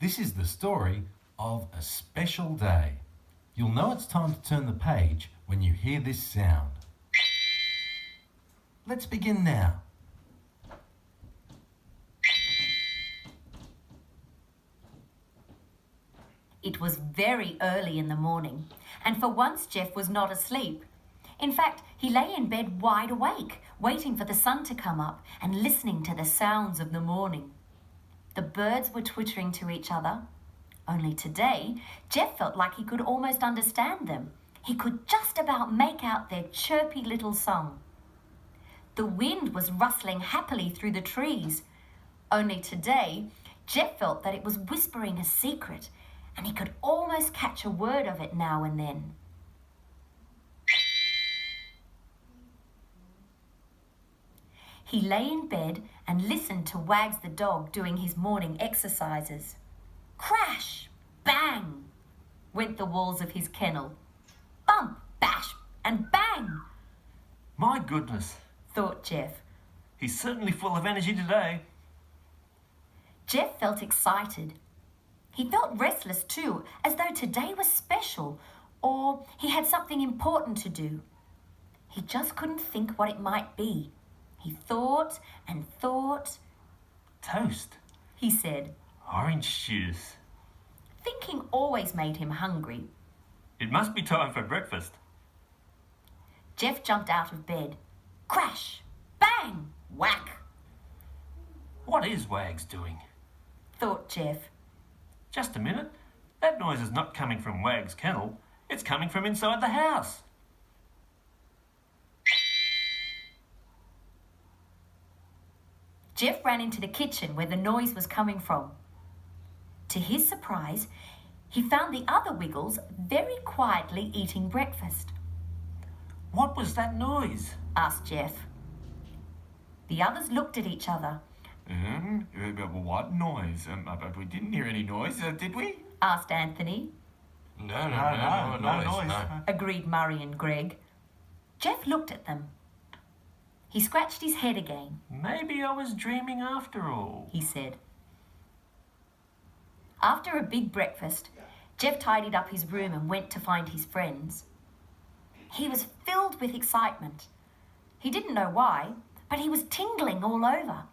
This is the story of a special day. You'll know it's time to turn the page when you hear this sound. Let's begin now. It was very early in the morning, and for once Jeff was not asleep. In fact, he lay in bed wide awake, waiting for the sun to come up and listening to the sounds of the morning. The birds were twittering to each other. Only today, Jeff felt like he could almost understand them. He could just about make out their chirpy little song. The wind was rustling happily through the trees. Only today, Jeff felt that it was whispering a secret, and he could almost catch a word of it now and then. He lay in bed and listened to Wags the dog doing his morning exercises. Crash! Bang! Went the walls of his kennel. Bump! Bash! And bang! My goodness, Thought Jeff. he's certainly full of energy today. Jeff felt excited. He felt restless too, as though today was special, or he had something important to do. He just couldn't think what it might be. He thought and thought. Toast, He said. orange juice. Thinking always made him hungry. It must be time for breakfast. Jeff jumped out of bed. Crash! Bang! Whack! What is Wags doing? Thought Jeff. Just a minute. That noise is not coming from Wags' kennel. It's coming from inside the house. Jeff ran into the kitchen where the noise was coming from. To his surprise, he found the other Wiggles very quietly eating breakfast. What was that noise? Asked Jeff. The others looked at each other. What noise? But we didn't hear any noise, did we? Asked Anthony. No noise. Agreed Murray and Greg. Jeff looked at them. He scratched his head again. Maybe I was dreaming after all. He said. After a big breakfast, Jeff tidied up his room and went to find his friends. He was filled with excitement. He didn't know why, but he was tingling all over.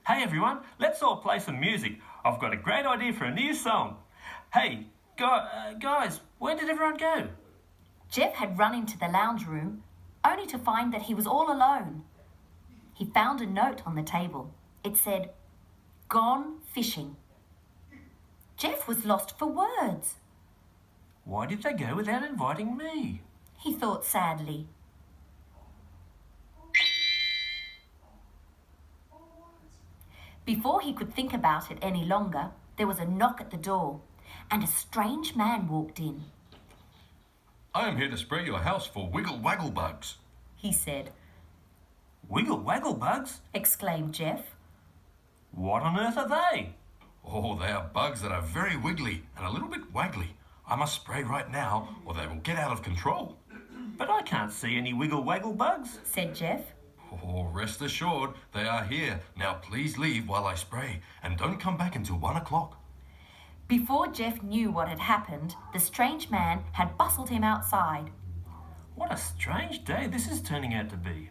Hey everyone, let's all play some music. I've got a great idea for a new song. Hey, guys, where did everyone go? Jeff had run into the lounge room, only to find that he was all alone. He found a note on the table. It said, "Gone fishing." Jeff was lost for words. Why did they go without inviting me? He thought sadly. Before he could think about it any longer, there was a knock at the door, and a strange man walked in. I am here to spray your house for wiggle waggle bugs. He said. Wiggle waggle bugs? Exclaimed Jeff. What on earth are they? Oh, they are bugs that are very wiggly and a little bit waggly. I must spray right now or they will get out of control. But I can't see any wiggle waggle bugs. Said Jeff. Oh, rest assured, they are here. Now please leave while I spray and don't come back until 1 o'clock. Before Jeff knew what had happened, the strange man had bustled him outside. What a strange day this is turning out to be.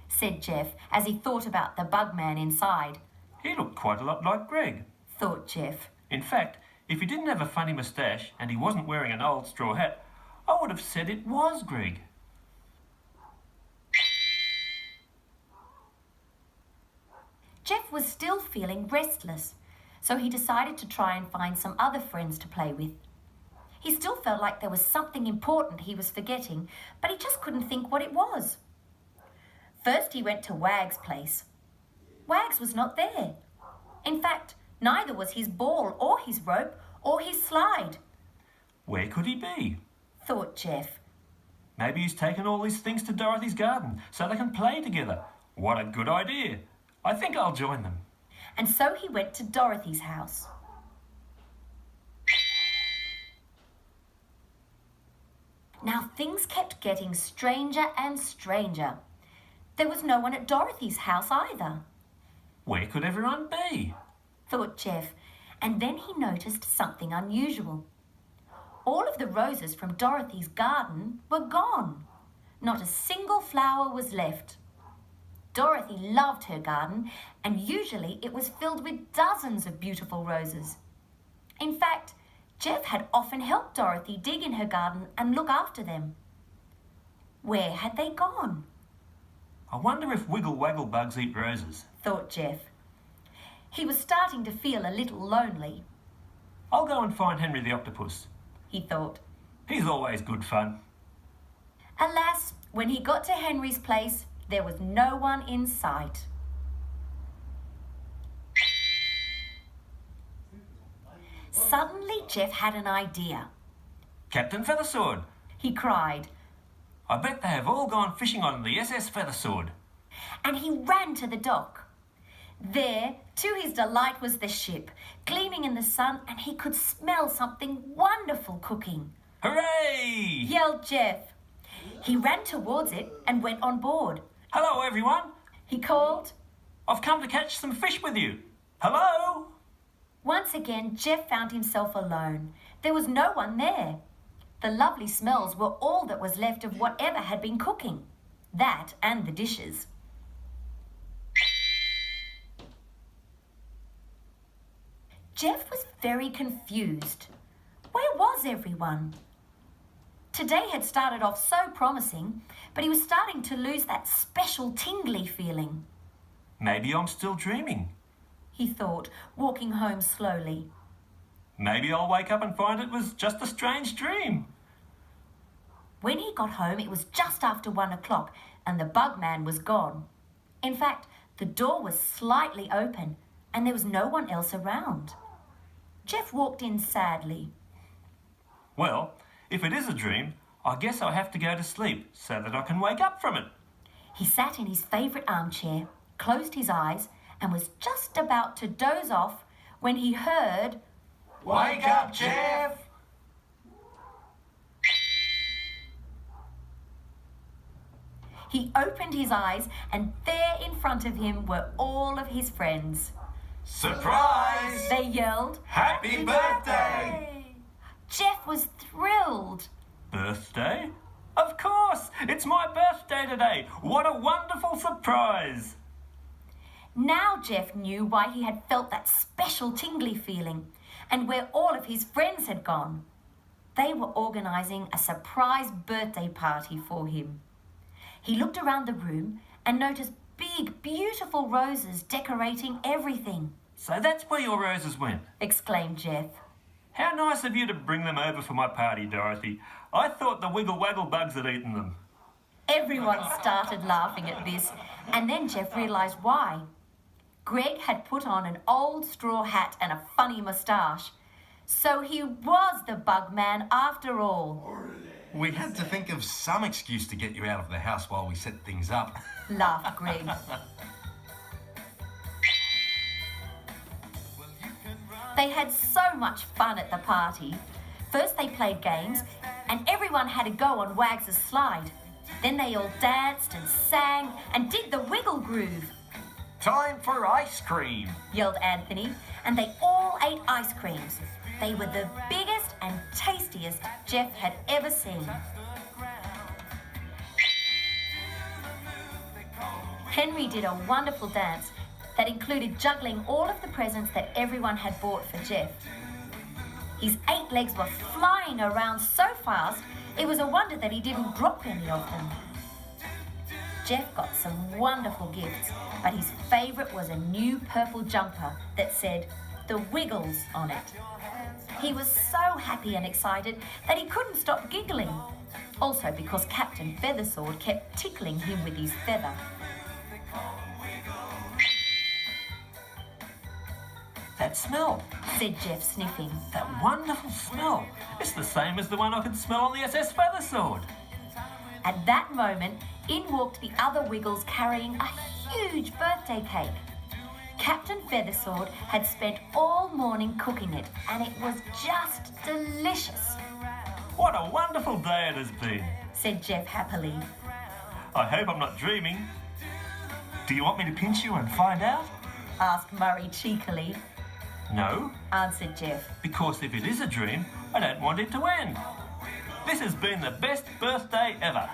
Said Jeff as he thought about the bug man inside. He looked quite a lot like Greg. Thought Jeff. In fact, if he didn't have a funny moustache and he wasn't wearing an old straw hat, I would have said it was Greg. Jeff was still feeling restless, so he decided to try and find some other friends to play with. He still felt like there was something important he was forgetting, but he just couldn't think what it was. First he went to Wags' place. Wags was not there. In fact, neither was his ball or his rope or his slide. Where could he be? Thought Jeff. Maybe he's taken all his things to Dorothy's garden so they can play together. What a good idea. I think I'll join them. And so he went to Dorothy's house. Now things kept getting stranger and stranger. There was no one at Dorothy's house either. Where could everyone be? Thought Jeff, and then he noticed something unusual. All of the roses from Dorothy's garden were gone. Not a single flower was left. Dorothy loved her garden, and usually it was filled with dozens of beautiful roses. In fact, Jeff had often helped Dorothy dig in her garden and look after them. Where had they gone? I wonder if wiggle waggle bugs eat roses. Thought Jeff. He was starting to feel a little lonely, I'll go and find Henry the octopus. he thought. He's always good fun. Alas, when he got to Henry's place, there was no one in sight. Suddenly, Jeff had an idea. Captain Feathersword, He cried, I bet they have all gone fishing on the SS Feathersword. and he ran to the dock. There, to his delight, was the ship, gleaming in the sun, and he could smell something wonderful cooking. Hooray! Yelled Jeff. He ran towards it and went on board. Hello, everyone. He called. I've come to catch some fish with you. Hello? Once again, Jeff found himself alone. There was no one there. The lovely smells were all that was left of whatever had been cooking. That and the dishes. Jeff was very confused. Where was everyone? Today had started off so promising, but he was starting to lose that special tingly feeling. Maybe I'm still dreaming. He thought, walking home slowly. Maybe I'll wake up and find it was just a strange dream. When he got home, it was just after 1 o'clock and the bug man was gone. In fact, the door was slightly open and there was no one else around. Jeff walked in sadly. Well, if it is a dream, I guess I'll have to go to sleep so that I can wake up from it. He sat in his favourite armchair, closed his eyes, and was just about to doze off when he heard, Wake up, Jeff! He opened his eyes, and there in front of him were all of his friends. Surprise! They yelled, Happy birthday! Jeff was thrilled. Birthday? Of course! It's my birthday today! What a wonderful surprise! Now Jeff knew why he had felt that special tingly feeling and where all of his friends had gone. They were organising a surprise birthday party for him. He looked around the room and noticed big, beautiful roses decorating everything. So that's where your roses went. Exclaimed Jeff. How nice of you to bring them over for my party, Dorothy. I thought the wiggle waggle bugs had eaten them. Everyone started laughing at this, and then Jeff realised why. Greg had put on an old straw hat and a funny moustache. So he was the bug man after all, We had to think of some excuse to get you out of the house while we set things up. laughed Greg. They had so much fun at the party. First they played games, and everyone had a go on Wags' slide. Then they all danced and sang and did the wiggle groove, Time for ice cream. yelled Anthony, and they all ate ice creams. They were the biggest and tastiest Jeff had ever seen. Henry did a wonderful dance that included juggling all of the presents that everyone had bought for Jeff. His 8 legs were flying around so fast, it was a wonder that he didn't drop any of them. Jeff got some wonderful gifts, but his favourite was a new purple jumper that said, "The Wiggles" on it. He was so happy and excited that he couldn't stop giggling. Also because Captain Feathersword kept tickling him with his feather. That smell. Said Jeff, sniffing. That wonderful smell. It's the same as the one I could smell on the SS Feathersword. At that moment, in walked the other Wiggles carrying a huge birthday cake. Captain Feathersword had spent all morning cooking it, and it was just delicious, What a wonderful day it has been. said Jeff happily. I hope I'm not dreaming. Do you want me to pinch you and find out? Asked Murray cheekily. No, answered Jeff. because if it is a dream, I don't want it to end. This has been the best birthday ever.